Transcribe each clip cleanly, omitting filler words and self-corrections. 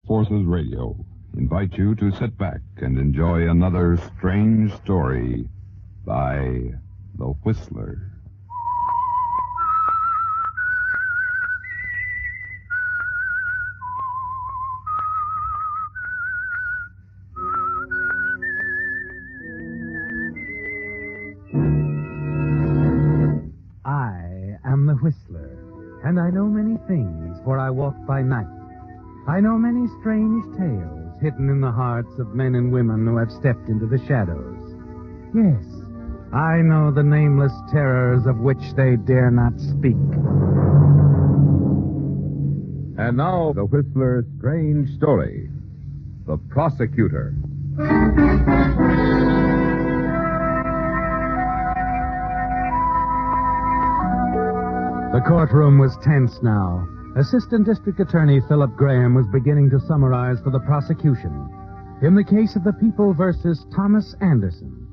Forces Radio invite you to sit back and enjoy another strange story by The Whistler. I am the Whistler, and I know many things, for I walk by night. I know many strange tales hidden in the hearts of men and women who have stepped into the shadows. Yes, I know the nameless terrors of which they dare not speak. And now, the Whistler's strange story, The Prosecutor. The courtroom was tense now. Assistant District Attorney Philip Graham was beginning to summarize for the prosecution. In the case of the People versus Thomas Anderson,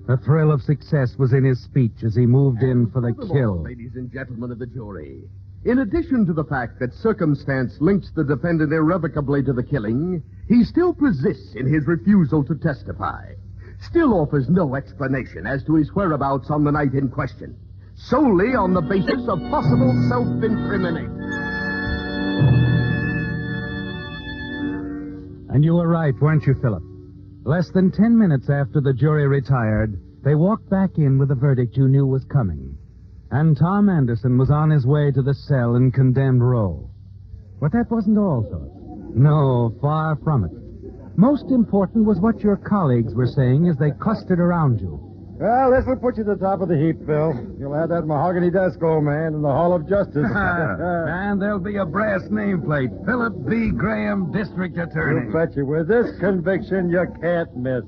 the thrill of success was in his speech as he moved in for the kill. Ladies and gentlemen of the jury, in addition to the fact that circumstance links the defendant irrevocably to the killing, he still persists in his refusal to testify. Still offers no explanation as to his whereabouts on the night in question, solely on the basis of possible self-incrimination. And you were right, weren't you, Philip? Less than 10 minutes after the jury retired, they walked back in with the verdict you knew was coming. And Tom Anderson was on his way to the cell in condemned row. But that wasn't all, Philip. No, far from it. Most important was what your colleagues were saying as they clustered around you. Well, this will put you at the top of the heap, Phil. You'll have that mahogany desk, old man, in the Hall of Justice. And there'll be a brass nameplate. Philip B. Graham, District Attorney. You betcha. With this conviction, you can't miss.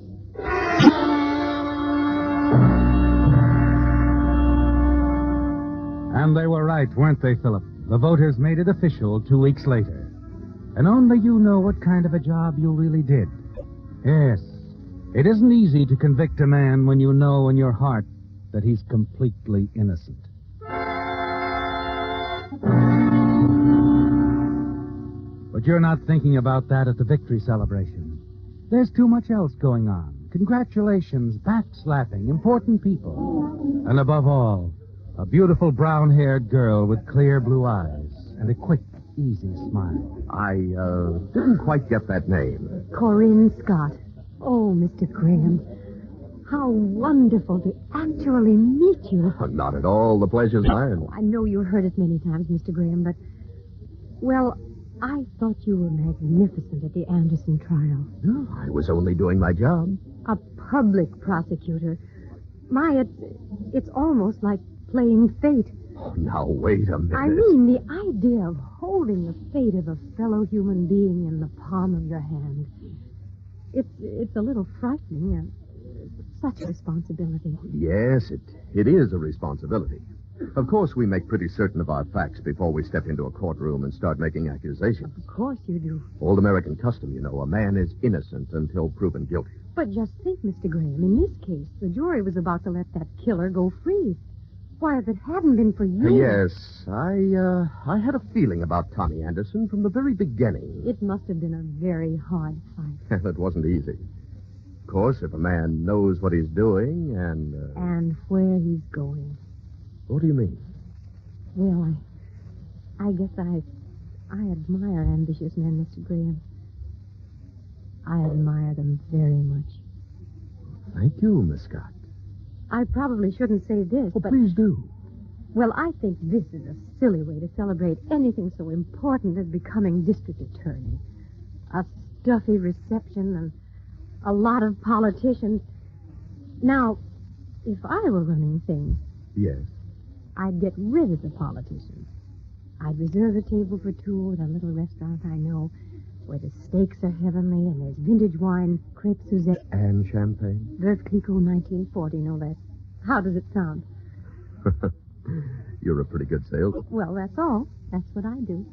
And they were right, weren't they, Philip? The voters made it official 2 weeks later. And only you know what kind of a job you really did. Yes. It isn't easy to convict a man when you know in your heart that he's completely innocent. But you're not thinking about that at the victory celebration. There's too much else going on. Congratulations, backslapping, important people. And above all, a beautiful brown-haired girl with clear blue eyes and a quick, easy smile. I didn't quite get that name. Corinne Scott. Oh, Mr. Graham, how wonderful to actually meet you. Not at all. The pleasure's mine. I know you've heard it many times, Mr. Graham, but, well, I thought you were magnificent at the Anderson trial. No, I was only doing my job. A public prosecutor. It's almost like playing fate. Oh, now, wait a minute. I mean, the idea of holding the fate of a fellow human being in the palm of your hand. It's a little frightening. Such a responsibility. Yes, it is a responsibility. Of course, we make pretty certain of our facts before we step into a courtroom and start making accusations. Of course you do. Old American custom, you know. A man is innocent until proven guilty. But just think, Mr. Graham, in this case, the jury was about to let that killer go free. Why, if it hadn't been for you... Yes, I had a feeling about Tommy Anderson from the very beginning. It must have been a very hard fight. It wasn't easy. Of course, if a man knows what he's doing and... And where he's going. What do you mean? Well, I guess I admire ambitious men, Mr. Graham. I admire them very much. Thank you, Miss Scott. I probably shouldn't say this, Oh, but... please do. Well, I think this is a silly way to celebrate anything so important as becoming district attorney. A stuffy reception and a lot of politicians. Now, if I were running things... Yes? I'd get rid of the politicians. I'd reserve a table for two at a little restaurant I know where the steaks are heavenly and there's vintage wine, crepe Suzette. And champagne? Veuve Clicquot 1940, no less. How does it sound? You're a pretty good salesman. Well, that's all. That's what I do.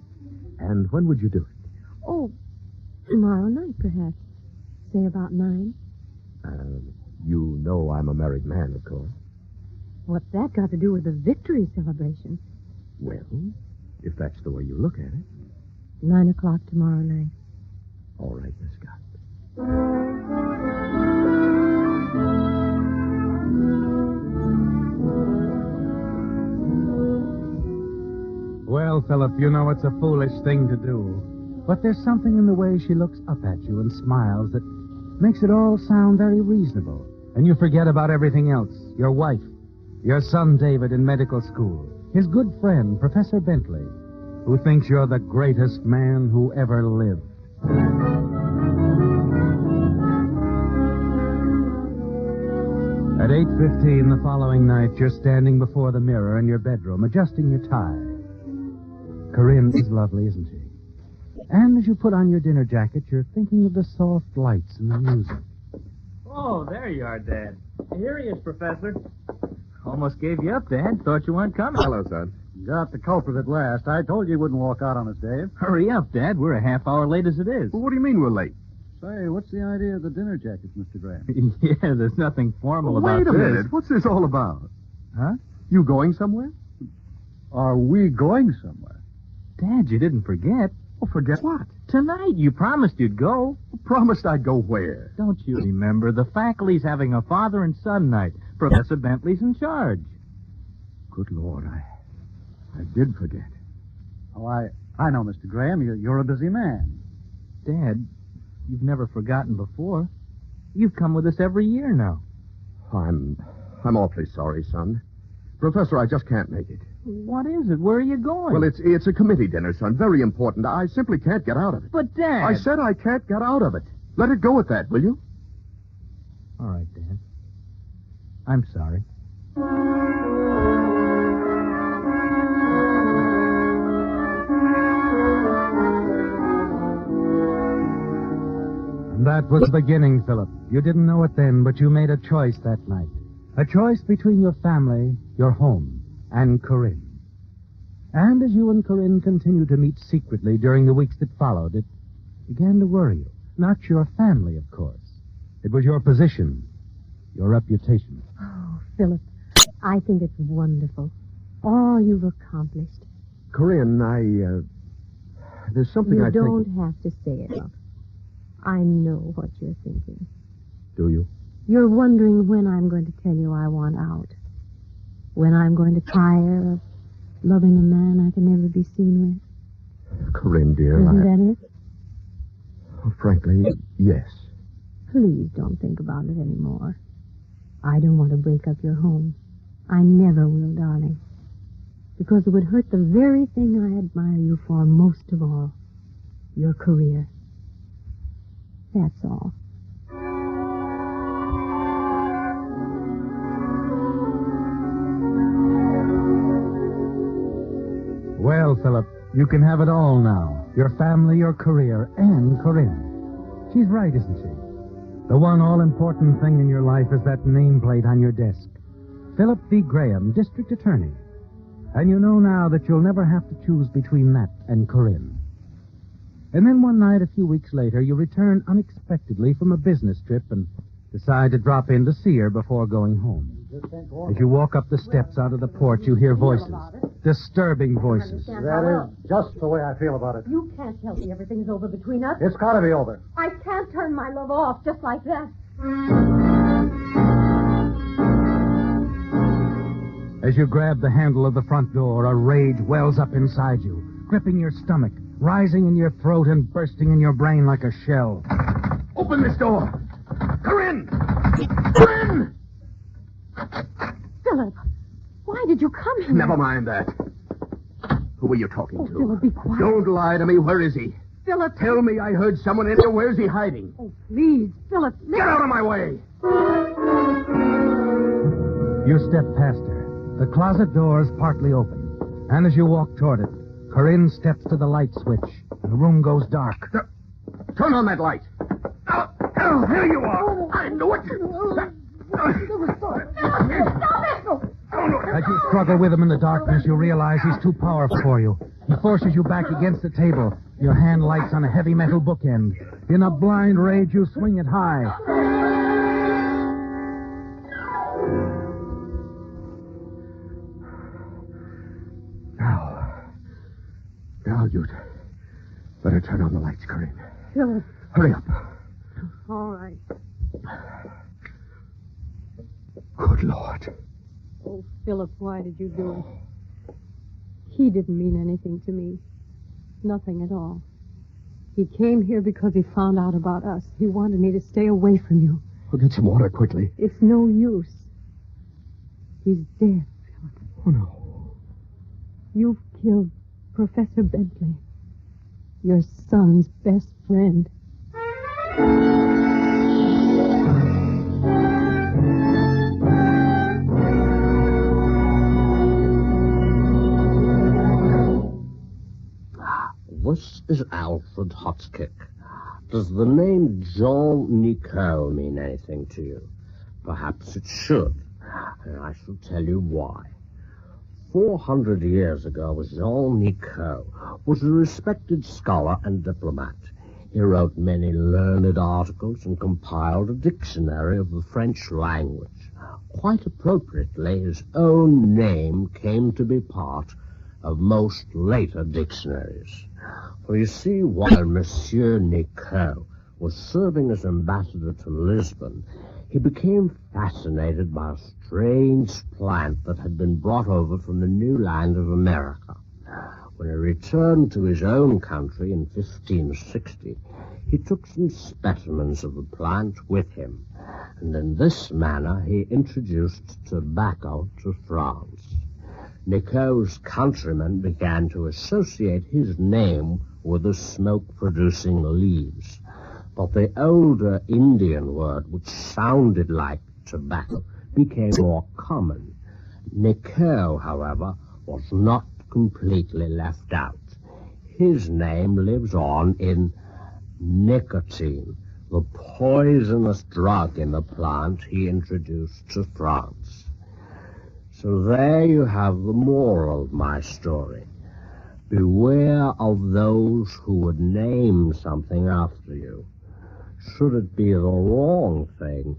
And when would you do it? Oh, tomorrow night, perhaps. Say about 9. You know I'm a married man, of course. What's that got to do with the victory celebration? Well, if that's the way you look at it. 9 o'clock tomorrow night. Philip, you know it's a foolish thing to do. But there's something in the way she looks up at you and smiles that makes it all sound very reasonable. And you forget about everything else. Your wife, your son David in medical school, his good friend, Professor Bentley, who thinks you're the greatest man who ever lived. At 8:15 the following night, you're standing before the mirror in your bedroom, adjusting your tie. Corinne is lovely, isn't she? And as you put on your dinner jacket, you're thinking of the soft lights and the music. Oh, there you are, Dad. Here he is, Professor. Almost gave you up, Dad. Thought you weren't coming. Hello, son. Got the culprit at last. I told you he wouldn't walk out on us, Dave. Hurry up, Dad. We're a half hour late as it is. Well, what do you mean we're late? Say, what's the idea of the dinner jackets, Mr. Graham? Yeah, there's nothing formal about Wait a this. minute. What's this all about? Huh? You going somewhere? Are we going somewhere? Dad, you didn't forget. Oh, forget what? Tonight, you promised you'd go. Promised I'd go where? Don't you remember? The faculty's having a father and son night. Professor Bentley's in charge. Good Lord, I did forget. Oh, I know, Mr. Graham. You're a busy man. Dad, you've never forgotten before. You've come with us every year now. I'm awfully sorry, son. Professor, I just can't make it. What is it? Where are you going? Well, it's a committee dinner, son. Very important. I simply can't get out of it. But, Dad... I said I can't get out of it. Let it go at that, will you? All right, Dad. I'm sorry. And that was the beginning, Philip. You didn't know it then, but you made a choice that night. A choice between your family, your home, and Corinne. And as you and Corinne continued to meet secretly during the weeks that followed, it began to worry you. Not your family, of course. It was your position, your reputation. Oh, Philip, I think it's wonderful. All you've accomplished. Corinne, there's something You I think... don't have to say it, love. I know what you're thinking. Do you? You're wondering when I'm going to tell you I want out. When I'm going to tire of loving a man I can never be seen with. Corinne, dear, Isn't that it? Frankly, yes. Please don't think about it anymore. I don't want to break up your home. I never will, darling. Because it would hurt the very thing I admire you for most of all. Your career. That's all. Well, Philip, you can have it all now. Your family, your career, and Corinne. She's right, isn't she? The one all-important thing in your life is that nameplate on your desk. Philip V. Graham, District Attorney. And you know now that you'll never have to choose between that and Corinne. And then one night, a few weeks later, you return unexpectedly from a business trip and decide to drop in to see her before going home. As you walk up the steps out of the porch, you hear voices. Disturbing voices. That is just the way I feel about it. You can't tell me everything's over between us. It's got to be over. I can't turn my love off just like that. As you grab the handle of the front door, a rage wells up inside you, gripping your stomach, rising in your throat and bursting in your brain like a shell. Open this door! Corinne! Corinne! Philip, why did you come here? Never mind that. Who are you talking Oh, to? Philip, be quiet. Don't lie to me. Where is he? Philip. Tell me I heard someone in here. Where's he hiding? Oh, please, Philip. Get out of my way! You step past her. The closet door is partly open. And as you walk toward it, Corinne steps to the light switch, and the room goes dark. Turn on that light. Oh, here you are. I knew it. As you struggle with him in the darkness, you realize he's too powerful for you. He forces you back against the table. Your hand lights on a heavy metal bookend. In a blind rage, you swing it high. Now you'd better turn on the lights, Corinne. Philip. Hurry up. All right. Good Lord. Oh, Philip, why did you do it? He didn't mean anything to me. Nothing at all. He came here because he found out about us. He wanted me to stay away from you. I'll get some water quickly. It's no use. He's dead, Philip. Oh, no. You've killed Professor Bentley, your son's best friend. This is Alfred Hotchkiss. Does the name Jean Nicot mean anything to you? Perhaps it should, and I shall tell you why. 400 years ago, Jean Nicot was a respected scholar and diplomat. He wrote many learned articles and compiled a dictionary of the French language. Quite appropriately, his own name came to be part of most later dictionaries. For you see, while Monsieur Nicot was serving as ambassador to Lisbon, he became fascinated by a strange plant that had been brought over from the new land of America. When he returned to his own country in 1560, he took some specimens of the plant with him, and in this manner he introduced tobacco to France. Nicot's countrymen began to associate his name with the smoke-producing leaves. But the older Indian word, which sounded like tobacco, became more common. Nicot, however, was not completely left out. His name lives on in nicotine, the poisonous drug in the plant he introduced to France. So there you have the moral of my story. Beware of those who would name something after you. Should it be the wrong thing,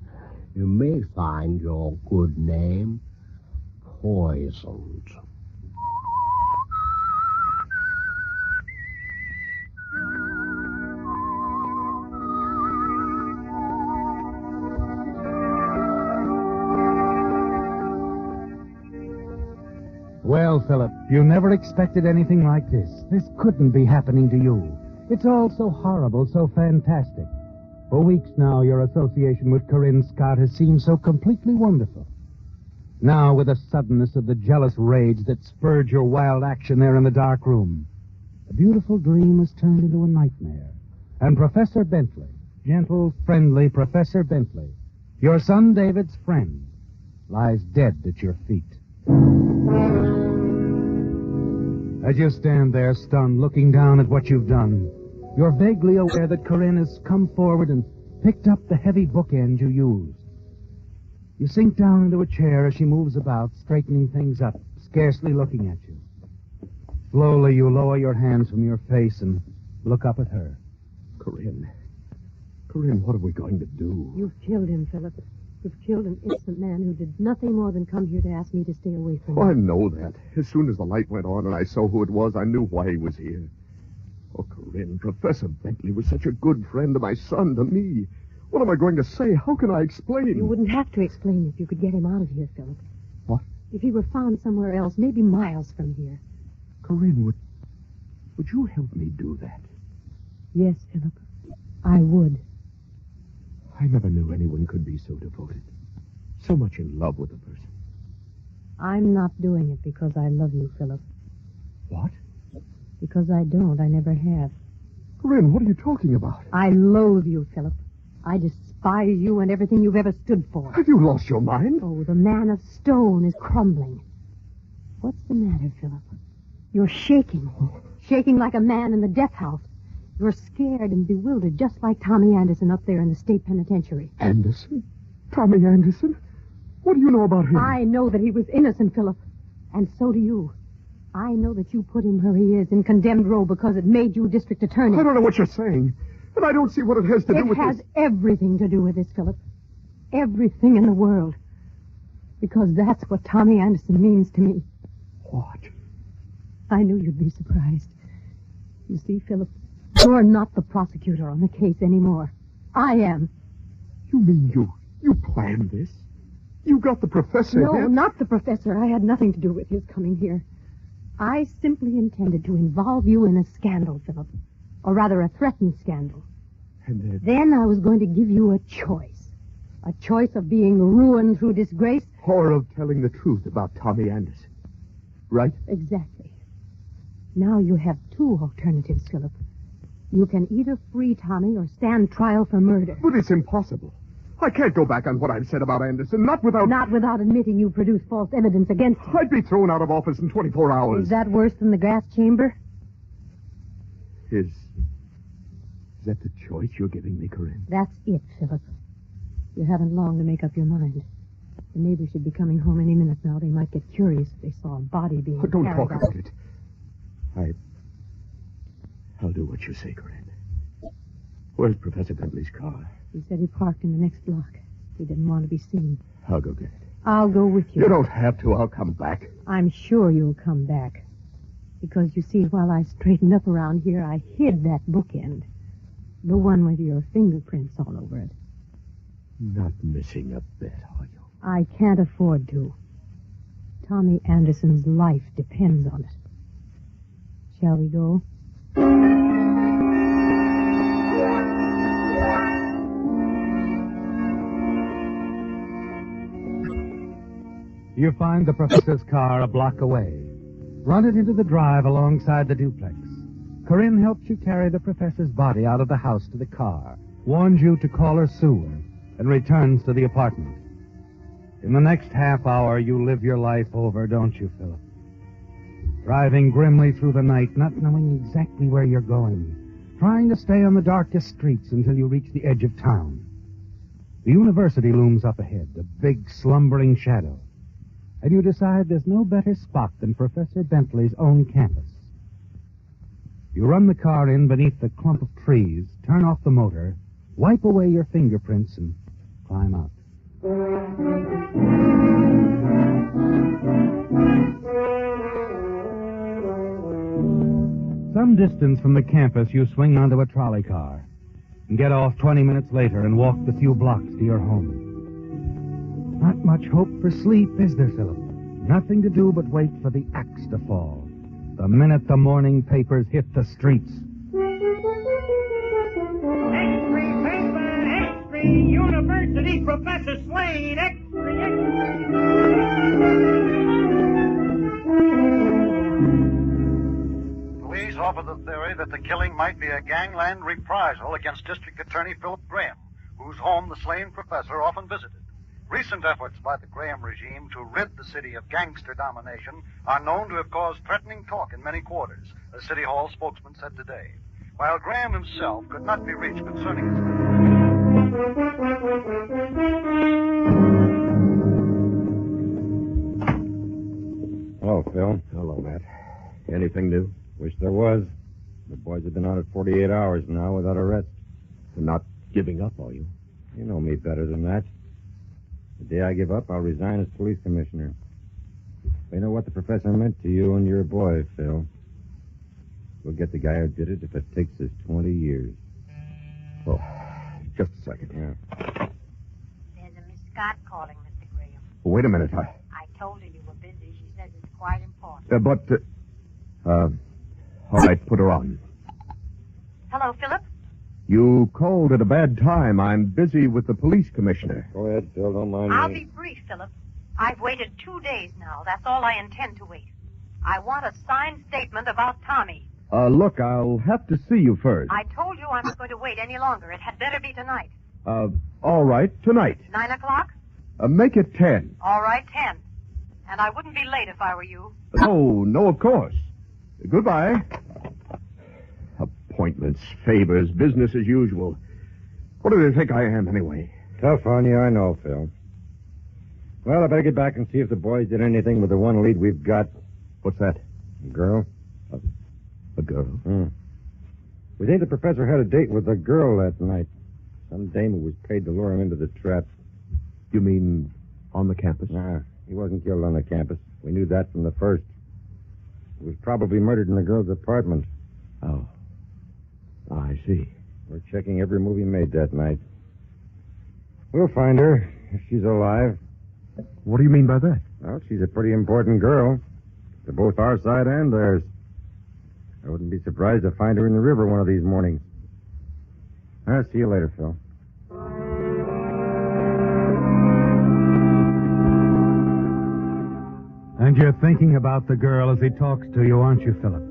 you may find your good name poisoned. Well, Philip, you never expected anything like this. This couldn't be happening to you. It's all so horrible, so fantastic. For weeks now, your association with Corinne Scott has seemed so completely wonderful. Now, with the suddenness of the jealous rage that spurred your wild action there in the dark room, the beautiful dream has turned into a nightmare. And Professor Bentley, gentle, friendly Professor Bentley, your son David's friend, lies dead at your feet. As you stand there, stunned, looking down at what you've done, you're vaguely aware that Corinne has come forward and picked up the heavy bookend you used. You sink down into a chair as she moves about, straightening things up, scarcely looking at you. Slowly, you lower your hands from your face and look up at her. Corinne, what are we going to do? You've killed him, Philip. You've killed an innocent man who did nothing more than come here to ask me to stay away from Oh, you. I know that. As soon as the light went on and I saw who it was, I knew why he was here. Oh, Corinne, Professor Bentley was such a good friend to my son, to me. What am I going to say? How can I explain? You wouldn't have to explain if you could get him out of here, Philip. What? If he were found somewhere else, maybe miles from here. Corinne, would you help me do that? Yes, Philip, I would. I never knew anyone could be so devoted, so much in love with a person. I'm not doing it because I love you, Philip. What? Because I don't. I never have. Corinne, what are you talking about? I loathe you, Philip. I despise you and everything you've ever stood for. Have you lost your mind? Oh, the man of stone is crumbling. What's the matter, Philip? You're shaking. Shaking like a man in the death house. You're scared and bewildered, just like Tommy Anderson up there in the state penitentiary. Anderson? Tommy Anderson? What do you know about him? I know that he was innocent, Philip. And so do you. I know that you put him where he is in condemned row because it made you district attorney. I don't know what you're saying. And I don't see what it has to do with It has this. everything to do with this, Philip. Everything in the world. Because that's what Tommy Anderson means to me. What? I knew you'd be surprised. You see, Philip, you're not the prosecutor on the case anymore. I am. You mean you planned this? You got the professor No, here? not the professor. I had nothing to do with his coming here. I simply intended to involve you in a scandal, Philip. Or rather, a threatened scandal. And Then I was going to give you a choice. A choice of being ruined through disgrace. or of telling the truth about Tommy Anderson. Right? Exactly. Now you have two alternatives, Philip. You can either free Tommy or stand trial for murder. But it's impossible. I can't go back on what I've said about Anderson, not without... Not without admitting you produced false evidence against him. I'd be thrown out of office in 24 hours. Is that worse than the gas chamber? Is that the choice you're giving me, Corinne? That's it, Philip. You haven't long to make up your mind. The neighbors should be coming home any minute now. They might get curious if they saw a body being Don't carried talk out. about it. I'll do what you say, Corinne. Where's Professor Bentley's car? He said he parked in the next block. He didn't want to be seen. I'll go get it. I'll go with you. You don't have to. I'll come back. I'm sure you'll come back. Because, you see, while I straightened up around here, I hid that bookend. The one with your fingerprints all over it. Not missing a bit, are you? I can't afford to. Tommy Anderson's life depends on it. Shall we go? You find the professor's car a block away. Run it into the drive alongside the duplex. Corinne helps you carry the professor's body out of the house to the car, warns you to call her soon, and returns to the apartment. In the next half hour, you live your life over, don't you, Philip? Driving grimly through the night, not knowing exactly where you're going, trying to stay on the darkest streets until you reach the edge of town. The university looms up ahead, a big, slumbering shadow. And you decide there's no better spot than Professor Bentley's own campus. You run the car in beneath the clump of trees, turn off the motor, wipe away your fingerprints, and climb out. Some distance from the campus, you swing onto a trolley car and get off 20 minutes later and walk the few blocks to your home. Not much hope for sleep, is there, Philip? Nothing to do but wait for the axe to fall. The minute the morning papers hit the streets. X-ray paper, X-ray university, Professor Slade, X-ray. Police offer the theory that the killing might be a gangland reprisal against District Attorney Philip Graham, whose home the slain professor often visited. Recent efforts by the Graham regime to rid the city of gangster domination are known to have caused threatening talk in many quarters, a City Hall spokesman said today. While Graham himself could not be reached concerning his... Hello, Phil. Hello, Matt. Anything new? Wish there was. The boys have been out at 48 hours now without arrest. You're not giving up, are you? You know me better than that. The day I give up, I'll resign as police commissioner. You know what the professor meant to you and your boy, Phil. We'll get the guy who did it if it takes us 20 years. Oh, just a second. Yeah. There's a Miss Scott calling, Mr. Graham. Wait a minute. I told her you were busy. She says it's quite important. All right, put her on. Hello, Philip? You called at a bad time. I'm busy with the police commissioner. Go ahead, Phil. Don't mind I'll me. be brief, Philip. I've waited 2 days now. That's all I intend to wait. I want a signed statement about Tommy. Look, I'll have to see you first. I told you I'm not going to wait any longer. It had better be tonight. All right, tonight. 9 o'clock? Make it 10. All right, 10. And I wouldn't be late if I were you. No, of course. Goodbye. Appointments, favors, business as usual. What do they think I am, anyway? Tough on you, I know, Phil. Well, I better get back and see if the boys did anything with the one lead we've got. What's that? A girl? A girl? We think the professor had a date with a girl that night. Some dame who was paid to lure him into the trap. You mean on the campus? Nah, he wasn't killed on the campus. We knew that from the first. He was probably murdered in the girl's apartment. Oh. I see. We're checking every move he made that night. We'll find her, if she's alive. What do you mean by that? Well, she's a pretty important girl. To both our side and theirs. I wouldn't be surprised to find her in the river one of these mornings. I'll see you later, Phil. And you're thinking about the girl as he talks to you, aren't you, Philip?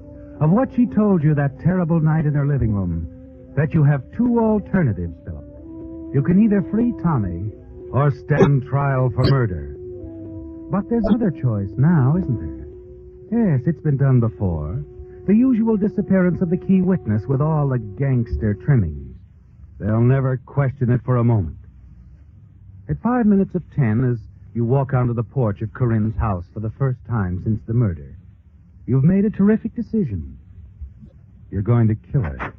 Of what she told you that terrible night in her living room. That you have two alternatives, Philip. You can either free Tommy or stand trial for murder. But there's another choice now, isn't there? Yes, it's been done before. The usual disappearance of the key witness with all the gangster trimmings. They'll never question it for a moment. At 5 minutes of 10, as you walk onto the porch of Corinne's house for the first time since the murder, you've made a terrific decision. You're going to kill her.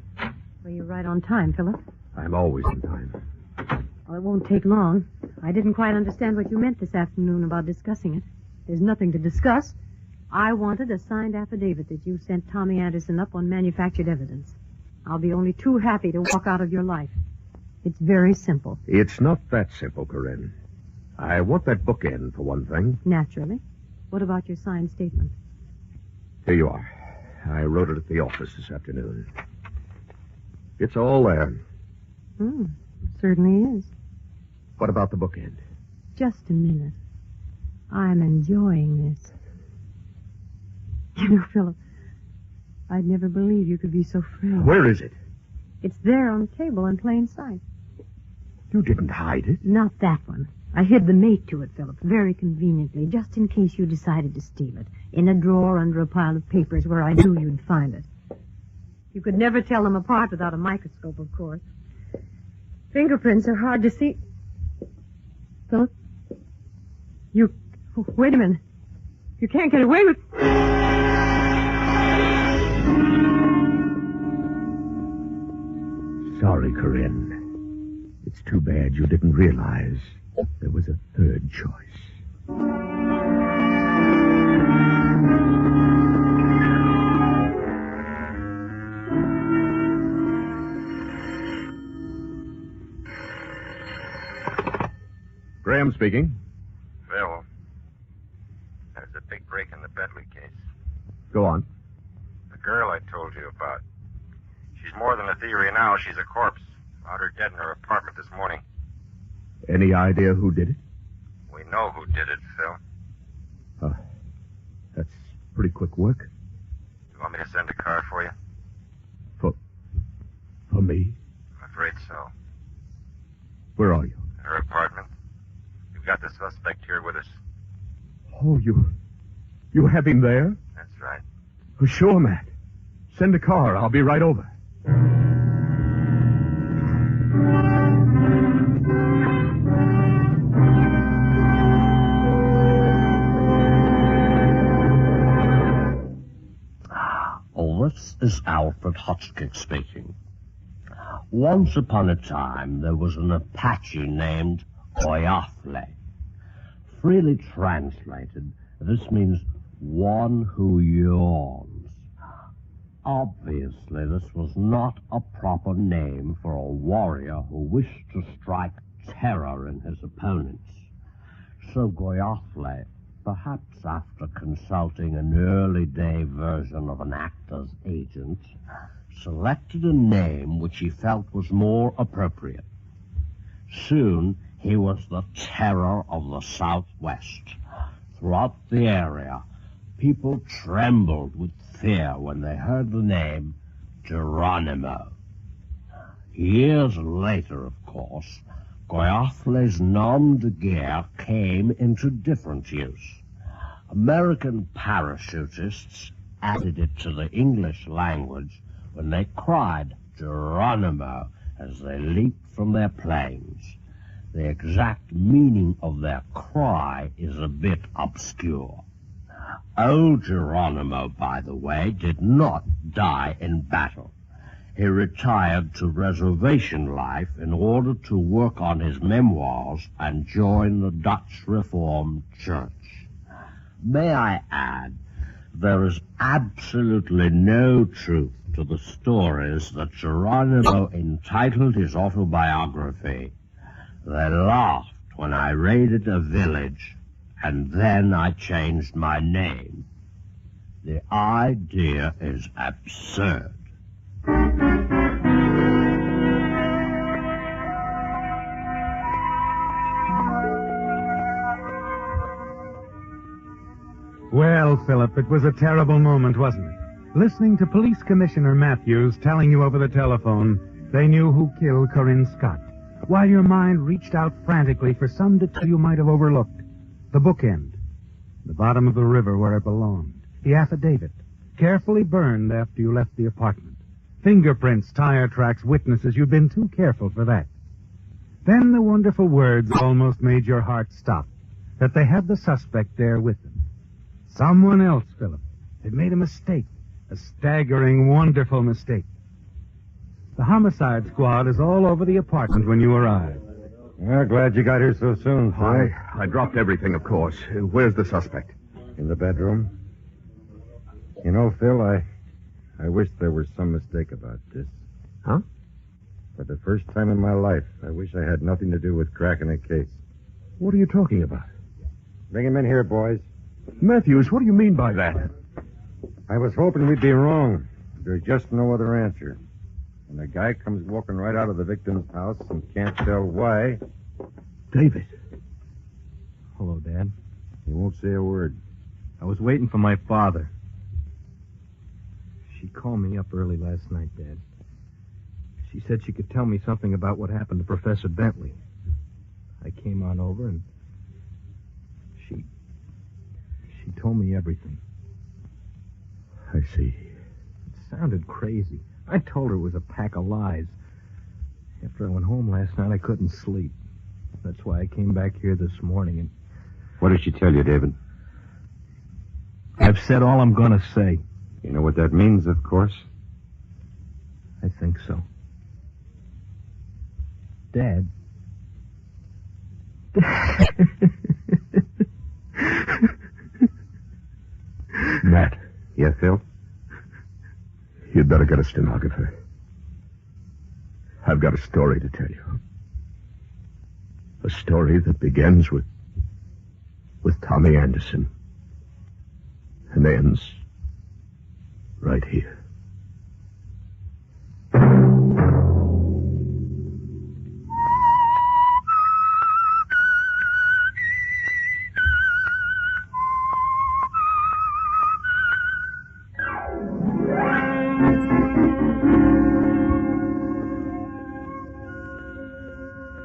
Well, you're right on time, Philip. I'm always on time. Well, it won't take long. I didn't quite understand what you meant this afternoon about discussing it. There's nothing to discuss. I wanted a signed affidavit that you sent Tommy Anderson up on manufactured evidence. I'll be only too happy to walk out of your life. It's very simple. It's not that simple, Corinne. I want that bookend, for one thing. Naturally. What about your signed statement? Here you are. I wrote it at the office this afternoon. It's all there. Certainly is. What about the bookend? Just a minute. I'm enjoying this. You know, Philip, I'd never believe you could be so free. Where is it? It's there on the table in plain sight. You didn't hide it. Not that one. I hid the mate to it, Philip, very conveniently, just in case you decided to steal it. In a drawer under a pile of papers where I knew you'd find it. You could never tell them apart without a microscope, of course. Fingerprints are hard to see. Philip? Wait a minute. You can't get away with... Sorry, Corinne. It's too bad you didn't realize there was a third choice. Graham speaking. Phil, there's a big break in the Bentley case. Go on. The girl I told you about. She's more than a theory now. She's a corpse. Found her dead in her apartment this morning. Any idea who did it? We know who did it, Phil. That's pretty quick work. You want me to send a car for you? For me? I'm afraid so. Where are you? Her apartment. We've got the suspect here with us. Oh, you have him there? That's right. Oh, sure, Matt. Send a car. I'll be right over. This is Alfred Hotchkiss speaking. Once upon a time, there was an Apache named Oyafle. Freely translated, this means one who yawns. Obviously, this was not a proper name for a warrior who wished to strike terror in his opponents. So Oyafle, perhaps after consulting an early-day version of an actor's agent, selected a name which he felt was more appropriate. Soon, he was the terror of the Southwest. Throughout the area, people trembled with fear when they heard the name Geronimo. Years later, of course, Oyafle's nom de guerre came into different use. American parachutists added it to the English language when they cried Geronimo as they leaped from their planes. The exact meaning of their cry is a bit obscure. Old Geronimo, by the way, did not die in battle. He retired to reservation life in order to work on his memoirs and join the Dutch Reformed Church. May I add, there is absolutely no truth to the stories that Geronimo entitled his autobiography. They laughed when I raided a village, and then I changed my name. The idea is absurd. Well, Philip, it was a terrible moment, wasn't it? Listening to Police Commissioner Matthews telling you over the telephone they knew who killed Corinne Scott, while your mind reached out frantically for some detail you might have overlooked. The bookend, the bottom of the river where it belonged, the affidavit, carefully burned after you left the apartment, fingerprints, tire tracks, witnesses. You'd been too careful for that. Then the wonderful words almost made your heart stop, that they had the suspect there with them. Someone else, Philip, had made a mistake, a staggering, wonderful mistake. The homicide squad is all over the apartment when you arrive. Well, glad you got here so soon, Phil. I dropped everything, of course. Where's the suspect? In the bedroom. You know, Phil, I wish there was some mistake about this. Huh? For the first time in my life, I wish I had nothing to do with cracking a case. What are you talking about? Bring him in here, boys. Matthews, what do you mean by that? I was hoping we'd be wrong. There's just no other answer. When a guy comes walking right out of the victim's house and can't tell why... David. Hello, Dad. He won't say a word. I was waiting for my father. She called me up early last night, Dad. She said she could tell me something about what happened to Professor Bentley. I came on over and she told me everything. I see. It sounded crazy. I told her it was a pack of lies. After I went home last night, I couldn't sleep. That's why I came back here this morning and... What did she tell you, David? I've said all I'm going to say. You know what that means, of course. I think so. Dad. Matt. Yeah, Phil? You'd better get a stenographer. I've got a story to tell you. A story that begins with Tommy Anderson and ends right here.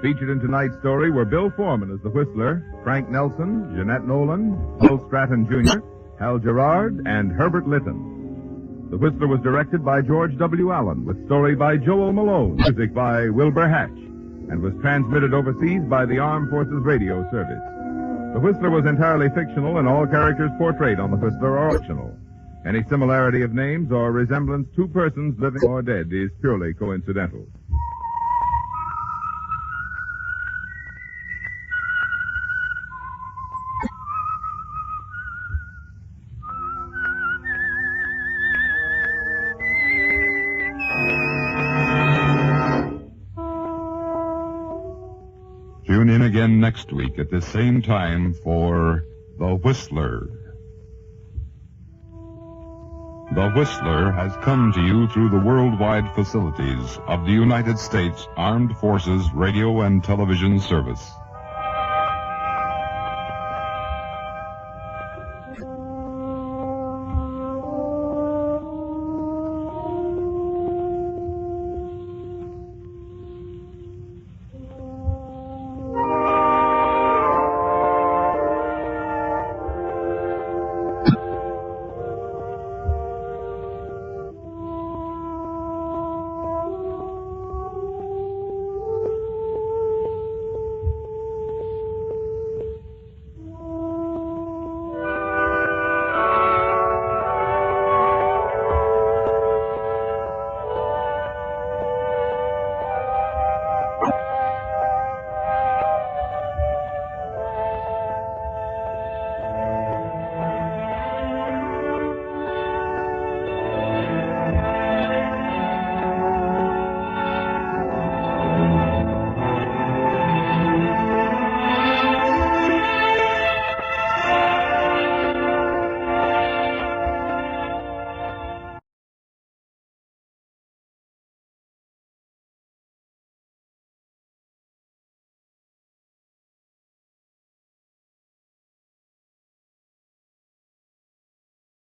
Featured in tonight's story were Bill Foreman as the Whistler, Frank Nelson, Jeanette Nolan, Bill Stratton Jr., Hal Gerard, and Herbert Litton. The Whistler was directed by George W. Allen, with story by Joel Malone, music by Wilbur Hatch, and was transmitted overseas by the Armed Forces Radio Service. The Whistler was entirely fictional, and all characters portrayed on the Whistler are fictional. Any similarity of names or resemblance to persons living or dead is purely coincidental. Tune in again next week at this same time for The Whistler. The Whistler has come to you through the worldwide facilities of the United States Armed Forces Radio and Television Service.